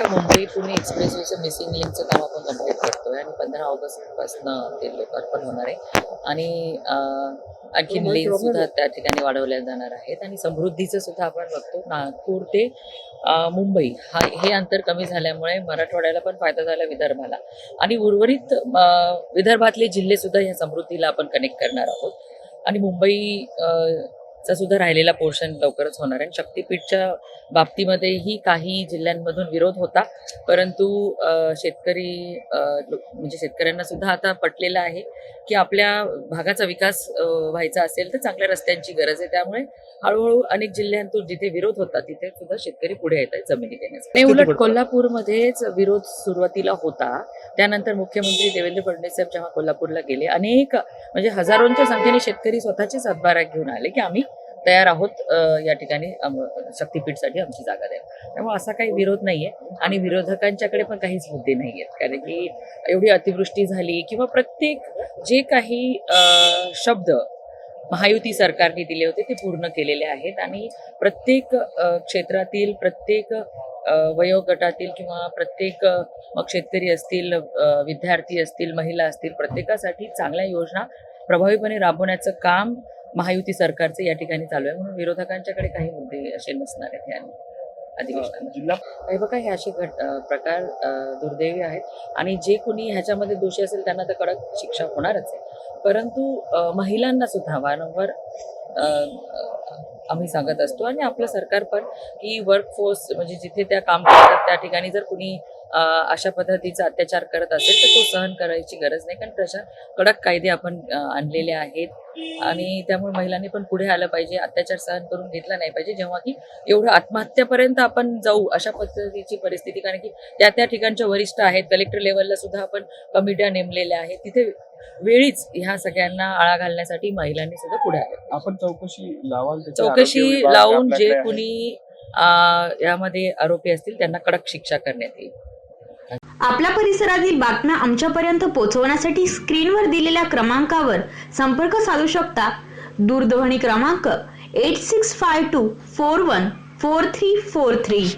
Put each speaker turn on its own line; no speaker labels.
Mumbai Pune एक्सप्रेसवेचं missing लिंकचं काम आपण complete करतोय आणि 15 ऑगस्टपासून ते लोकार्पण होणार आहे आणि आणखी लेन सुद्धा त्या ठिकाणी वाढवल्या जाणार आहेत आणि समृद्धीचं सुद्धा आपण बघतो. नागपूर ते मुंबई हे अंतर कमी झाल्यामुळे मराठवाड्याला पण फायदा झाला, विदर्भाला, आणि उर्वरित विदर्भातले जिल्हे सुद्धा या समृद्धीला आपण कनेक्ट करणार आहोत. आणि मुंबई चा सुद्धा राहिलेला पोर्शन लवकरच होणार आहे. शक्तीपीठच्या बाबतीमध्येही काही जिल्ह्यांमधून विरोध होता, परंतु शेतकरी म्हणजे शेतकऱ्यांना सुद्धा आता पटलेलं आहे की आपल्या भागाचा विकास व्हायचा असेल तर चांगल्या रस्त्यांची गरज आहे. त्यामुळे हळूहळू अनेक जिल्ह्यांतून जिथे विरोध होता तिथे सुद्धा शेतकरी पुढे येत आहेत जमिनी देण्यासाठी. उलट कोल्हापूरमध्येच विरोध सुरुवातीला होता, त्यानंतर मुख्यमंत्री देवेंद्र फडणवीस साहेब जेव्हा कोल्हापूरला गेले, अनेक म्हणजे हजारोंच्या संख्येने शेतकरी स्वतःचीच हातभारा घेऊन आले की आम्ही तयार आहोत या ठिकाणी शक्तीपीठसाठी आमची जागा द्या. त्यामुळे असा काही विरोध नाहीये आणि विरोधकांच्याकडे पण काहीच मुद्दे नाहीयेत, कारण की एवढी अतिवृष्टी झाली किंवा प्रत्येक जे काही शब्द महायुती सरकारने दिले होते ते पूर्ण केलेले आहेत आणि प्रत्येक क्षेत्रातील, प्रत्येक वयोगटातील किंवा प्रत्येक मग शेतकरी असतील, विद्यार्थी असतील, महिला असतील, प्रत्येकासाठी चांगल्या योजना प्रभावीपणे राबवण्याचं काम महायुती सरकारचे या ठिकाणी चालू आहे. म्हणून विरोधकांच्याकडे काही मुद्दे असे नसणार आहेत या अधिवेशनात. बघा, हे असे प्रकार दुर्दैवी आहेत आणि जे कोणी ह्याच्यामध्ये दोषी असेल त्यांना तर कडक शिक्षा होणारच आहे. परंतु महिलांना सुद्धा वारंवार आम्ही सांगत असतो आणि आपलं सरकार पण की वर्कफोर्स म्हणजे जिथे त्या काम करतात त्या ठिकाणी जर कुणी अशा पद्धतीचा अत्याचार करत असेल तर तो सहन करायची गरज नाही, कारण तशा कडक कायदे आपण आणलेले आहेत आणि त्यामुळे महिलांनी पण पुढे आलं पाहिजे, अत्याचार सहन करून घेतला नाही पाहिजे. जेव्हा की एवढं आत्महत्यापर्यंत आपण जाऊ अशा पद्धतीची परिस्थिती, कारण की त्या ठिकाणच्या वरिष्ठ आहेत, कलेक्टर लेवलला सुद्धा आपण कमिट्या नेमलेल्या आहेत, तिथे वेळीच ह्या सगळ्यांना आळा घालण्यासाठी महिलांनी सुद्धा पुढे आले.
आपण
चौकशी लावून जे कुणी यामध्ये आरोपी असतील त्यांना कडक शिक्षा करण्यात येईल.
आपल्या परिसरातील बातम्या आमच्यापर्यंत पोहोचवण्यासाठी स्क्रीनवर दिलेल्या क्रमांकावर संपर्क साधू शकता. दूरध्वनी क्रमांक 8652414343.